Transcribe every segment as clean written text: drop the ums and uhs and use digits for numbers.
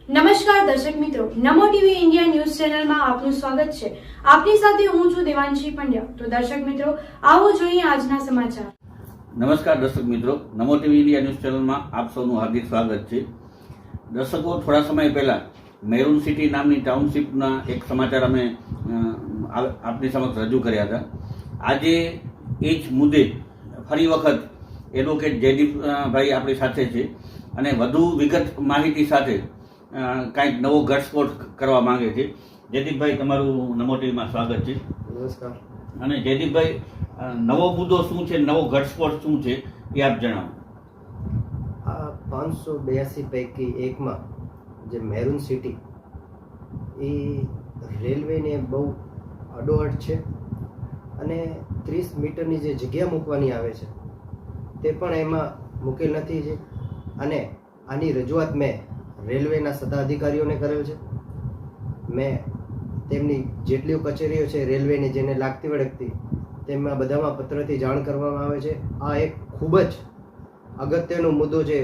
નમસ્કાર દર્શક મિત્રો, નમો ટીવી ઇન્ડિયા ન્યૂઝ ચેનલમાં આપનું સ્વાગત છે. આપની સાથે હું છું દેવાંશી પંડ્યા. તો દર્શક મિત્રો, આવો જોઈએ આજના સમાચાર. નમસ્કાર દર્શક મિત્રો, નમો ટીવી ઇન્ડિયા ન્યૂઝ ચેનલમાં આપ સૌનું હાર્દિક સ્વાગત છે. દર્શકો, થોડા સમય પહેલા મેરૂન સિટી નામની ટાઉનશીપના એક સમાચાર અમે આપની સમક્ષ રજૂ કર્યા હતા. આજે એ જ મુદ્દે ફરી વખત એડવોકેટ જયદીપભાઈ આપણી સાથે છે અને વધુ વિગત માહિતી સાથે કાંઈક નવો ઘટસ્ફોટ કરવા માંગે છે. જયદીપભાઈ, તમારું નમો ટીવીમાં સ્વાગત છે. નમસ્કાર. અને જયદીપભાઈ, નવો મુદ્દો શું છે, નવો ઘટસ્ફોટ શું છે એ આપ જણાવો. આ 582 પૈકી એકમાં જે મેરૂન સિટી એ રેલવેને બહુ અડોઅડ છે અને 30 મીટરની જે જગ્યા મૂકવાની આવે છે તે પણ એમાં મૂકેલ નથી છે. અને આની રજૂઆત મેં રેલવેના સત્તાધિકારીઓને કરેલ છે. મેં તેમની જેટલી કચેરીઓ છે રેલવેની જેને લાગતી વળગતી તેમાં બધામાં પત્રથી જાણ કરવામાં આવે છે. આ એક ખૂબ જ અગત્યનો મુદ્દો છે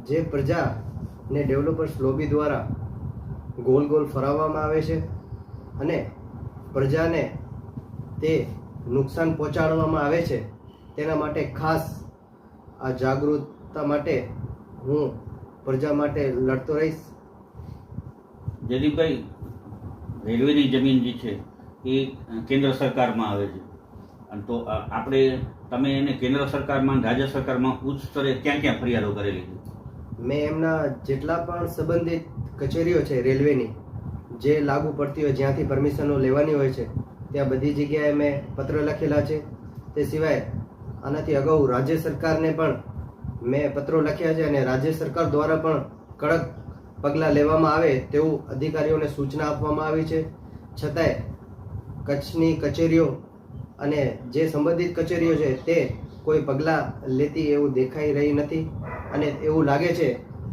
જે પ્રજાને ડેવલપર્સ લોબી દ્વારા ગોલ ગોલ ફરાવવામાં આવે છે અને પ્રજાને તે નુકસાન પહોંચાડવામાં આવે છે. તેના માટે ખાસ આ જાગૃતતા માટે હું પ્રજા માટે લડતો રહીશ. જયદીપભાઈ, રેલવેની જમીન જે છે એ કેન્દ્ર સરકારમાં આવે છે, અને તો તમે એને કેન્દ્ર સરકારમાં, રાજ્ય સરકારમાં ઉચ્ચ સ્તરે ક્યાં ક્યાં ફરિયાદો કરેલી છે? મેં એમના જેટલા પણ સંબંધિત કચેરીઓ છે રેલવેની જે લાગુ પડતી હોય, જ્યાંથી પરમિશનો લેવાની હોય છે, ત્યાં બધી જગ્યાએ મેં પત્ર લખેલા છે. તે સિવાય આનાથી અગાઉ રાજ્ય સરકારને પણ મેં પત્રો લખ્યા છે અને રાજ્ય સરકાર દ્વારા પણ કડક પગલાં લેવામાં આવે તેવું અધિકારીઓને સૂચના આપવામાં આવી છે. છતાંય કચ્છની કચેરીઓ અને જે સંબંધિત કચેરીઓ છે તે કોઈ પગલાં લેતી એવું દેખાઈ રહી નથી અને એવું લાગે છે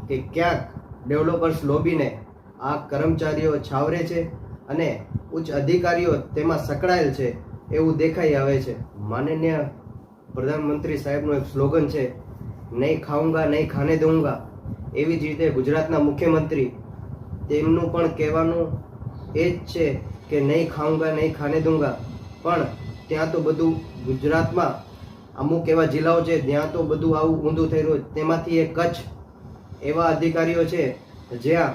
કે ક્યાંક ડેવલપર્સ લોબીને આ કર્મચારીઓ છાવરે છે અને ઉચ્ચ અધિકારીઓ તેમાં સંકળાયેલ છે એવું દેખાઈ આવે છે. માનનીય પ્રધાનમંત્રી સાહેબનું એક સ્લોગન છે, નહીં ખાઉંગા નહીં ખાને દઉંગા. એવી જ રીતે ગુજરાતના મુખ્યમંત્રી તેમનું પણ કહેવાનું એ જ છે કે નહીં ખાઉંગા નહીં ખાને દઉંગા. પણ ત્યાં તો બધું ગુજરાતમાં અમુક એવા જિલ્લાઓ છે ત્યાં તો બધું આવું ઊંધું થઈ રહ્યું. તેમાંથી એક કચ્છ એવા અધિકારીઓ છે જ્યાં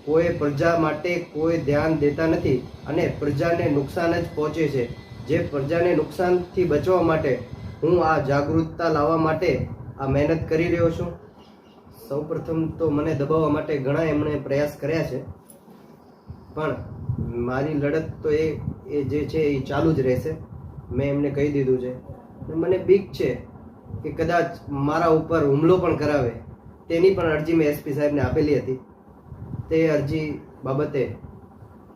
કોઈ પ્રજા માટે કોઈ ધ્યાન દેતા નથી અને પ્રજાને નુકસાન જ પહોંચે છે. જે પ્રજાને નુકસાનથી બચવા માટે હું આ જાગૃતતા લાવવા માટે આ મહેનત કરી રહ્યો છું. સૌપ્રથમ તો મને દબાવવા માટે ઘણા એમણે પ્રયાસ કર્યા છે, પણ મારી લડત તો એ જે છે એ ચાલુ જ રહેશે. મેં એમને કહી દીધું છે. મને બીક છે કે કદાચ મારા ઉપર હુમલો પણ કરાવે. તેની પણ અરજી મેં એસપી સાહેબને આપેલી હતી. તે અરજી બાબતે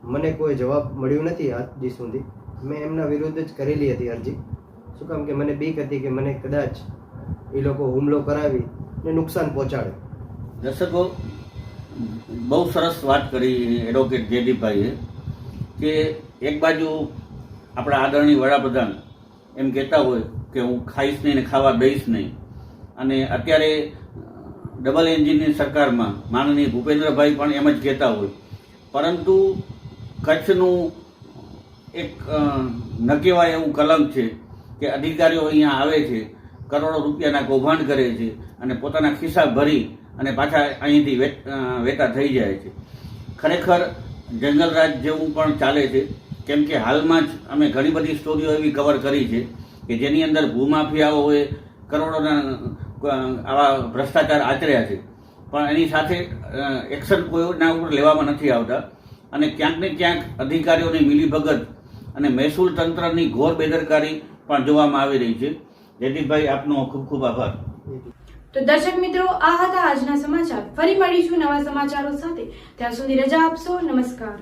મને કોઈ જવાબ મળ્યો નથી આજ સુધી. મેં એમના વિરુદ્ધ જ કરેલી હતી અરજી. શું કામ કે મને બીક હતી કે મને કદાચ એ લોકો હુમલો કરાવી ને નુકસાન પહોંચાડે. દર્શકો, બહુ સરસ વાત કરી એડવોકેટ જયદીપભાઈએ કે એક બાજુ આપણા આદરણીય વડાપ્રધાન એમ કહેતા હોય કે હું ખાઈશ નહીં ને ખાવા દઈશ નહીં, અને અત્યારે ડબલ એન્જિનની સરકારમાં માનનીય ભૂપેન્દ્રભાઈ પણ એમ જ કહેતા હોય. પરંતુ કચ્છનું એક ન કહેવાય એવું કલંક છે કે અધિકારીઓ અહીંયા આવે છે, કરોડો રૂપિયાના કૌભાંડ કરે છે અને પોતાના ખિસ્સા ભરી અને પાછા અહીંથી વેતા થઈ જાય છે. ખરેખર જંગલરાજ જેવું પણ ચાલે છે, કેમ કે હાલમાં જ અમે ઘણી બધી સ્ટોરીઓ એવી કવર કરી છે કે જેની અંદર ભૂમાફિયાઓએ કરોડોના આવા ભ્રષ્ટાચાર આચર્યા છે, પણ એની સાથે એક્શન કોઈના ઉપર લેવામાં નથી આવતા અને ક્યાંક ને ક્યાંક અધિકારીઓની મિલીભગત અને મહેસૂલ તંત્રની ઘોર બેદરકારી પણ જોવામાં આવી રહી છે. જયદીપભાઈ, આપનો ખૂબ ખૂબ આભાર. તો દર્શક મિત્રો, આ હતા આજના સમાચાર. ફરી મળીશું નવા સમાચારો સાથે. ત્યાં સુધી રજા આપશો. નમસ્કાર.